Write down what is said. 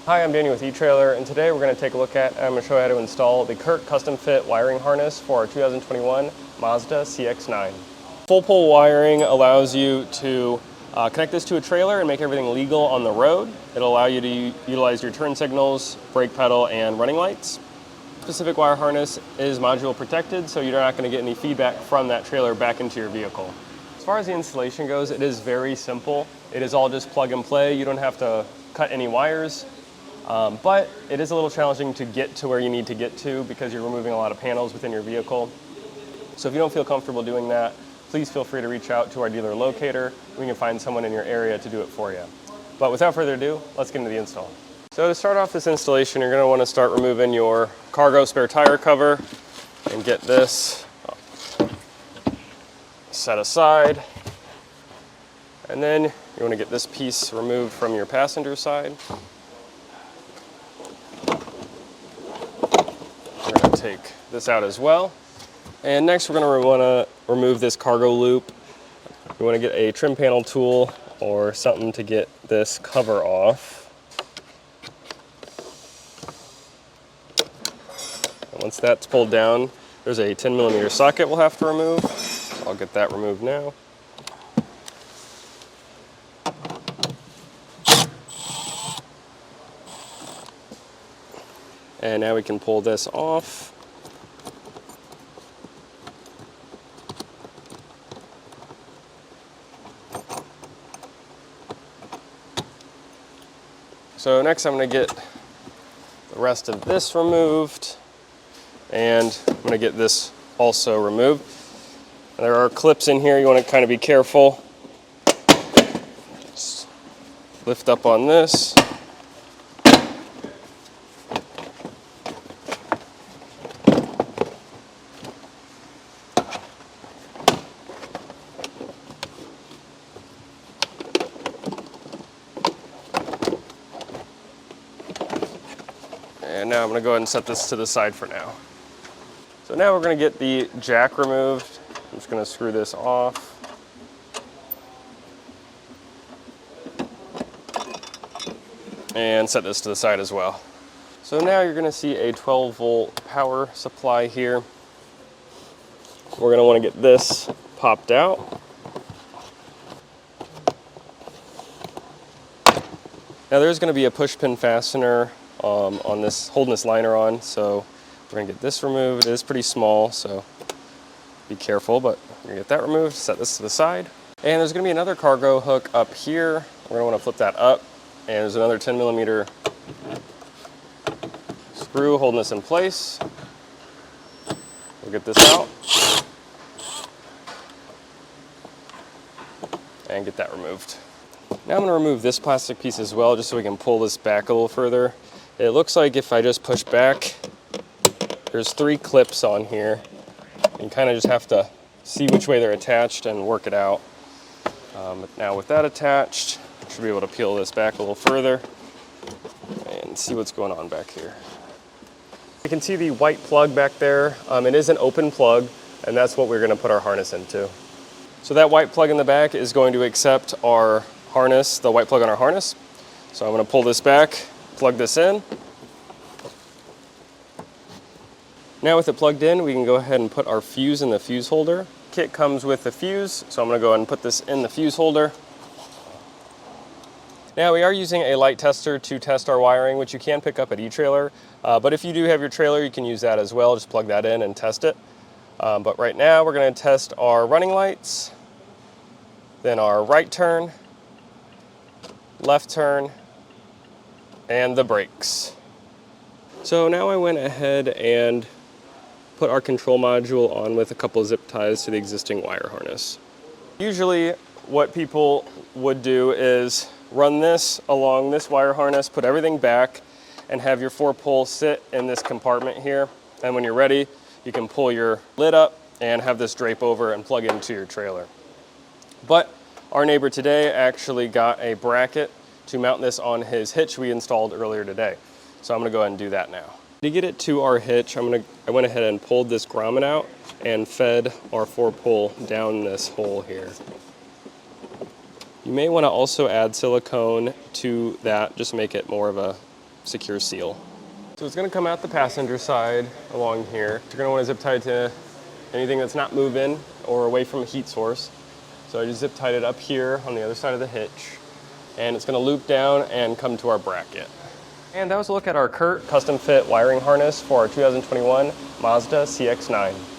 Hi, I'm Daniel with eTrailer, and today we're going to take a look at, I'm going to show you how to install the CURT Custom-Fit Wiring Harness for our 2021 Mazda CX-9. Full pole wiring allows you to connect this to a trailer and make everything legal on the road. It'll allow you to utilize your turn signals, brake pedal, and running lights. Specific wire harness is module protected, so you're not going to get any feedback from that trailer back into your vehicle. As far as the installation goes, it is very simple. It is all just plug and play. You don't have to cut any wires. But it is a little challenging to get to where you need to get to because you're removing a lot of panels within your vehicle. So if you don't feel comfortable doing that, please feel free to reach out to our dealer locator. We can find someone in your area to do it for you. But without further ado, let's get into the install. So to start off this installation, you're going to want to start removing your cargo spare tire cover and get this set aside. And then you want to get this piece removed from your passenger side. Take this out as well. And next we're going to want to remove this cargo loop. You want to get a trim panel tool or something to get this cover off. And once that's pulled down, there's a 10mm socket we'll have to remove. So I'll get that removed now. And now we can pull this off. So next I'm going to get the rest of this removed, and I'm going to get this also removed. There are clips in here, you want to kind of be careful. Just lift up on this. And now I'm going to go ahead and set this to the side for now. So now we're going to get the jack removed. I'm just going to screw this off. And set this to the side as well. So now you're going to see a 12-volt power supply here. We're going to want to get this popped out. Now there's going to be a push pin fastener on this, holding this liner on, so we're going to get this removed. It is pretty small, so be careful, but we're going to get that removed, set this to the side. And there's going to be another cargo hook up here. We're going to want to flip that up, and there's another 10mm screw holding this in place. We'll get this out and get that removed. Now I'm going to remove this plastic piece as well, just so we can pull this back a little further. It looks like if I just push back, there's 3 clips on here. You kind of just have to see which way they're attached and work it out. But now with that attached, I should be able to peel this back a little further and see what's going on back here. You can see the white plug back there. It is an open plug, and that's what we're going to put our harness into. So that white plug in the back is going to accept our harness, the white plug on our harness. So I'm going to pull this back, plug this in. Now with it plugged in, we can go ahead and put our fuse in the fuse holder. Kit comes with the fuse, so I'm going to go ahead and put this in the fuse holder. Now we are using a light tester to test our wiring, which you can pick up at eTrailer. But if you do have your trailer, you can use that as well. Just plug that in and test it. But right now we're going to test our running lights, then our right turn, left turn, and the brakes. So now I went ahead and put our control module on with a couple of zip ties to the existing wire harness. Usually what people would do is run this along this wire harness, put everything back, and have your 4-pole sit in this compartment here. And when you're ready, you can pull your lid up and have this drape over and plug into your trailer. But our neighbor today actually got a bracket to mount this on his hitch we installed earlier today. So I'm going to go ahead and do that now. To get it to our hitch, I went ahead and pulled this grommet out and fed our 4-pole down this hole here. You may want to also add silicone to that, just make it more of a secure seal. So it's going to come out the passenger side along here. You're going to want to zip tie it to anything that's not moving or away from a heat source. So I just zip tied it up here on the other side of the hitch, and it's going to loop down and come to our bracket. And that was a look at our CURT Custom-Fit Wiring Harness for our 2021 Mazda CX-9.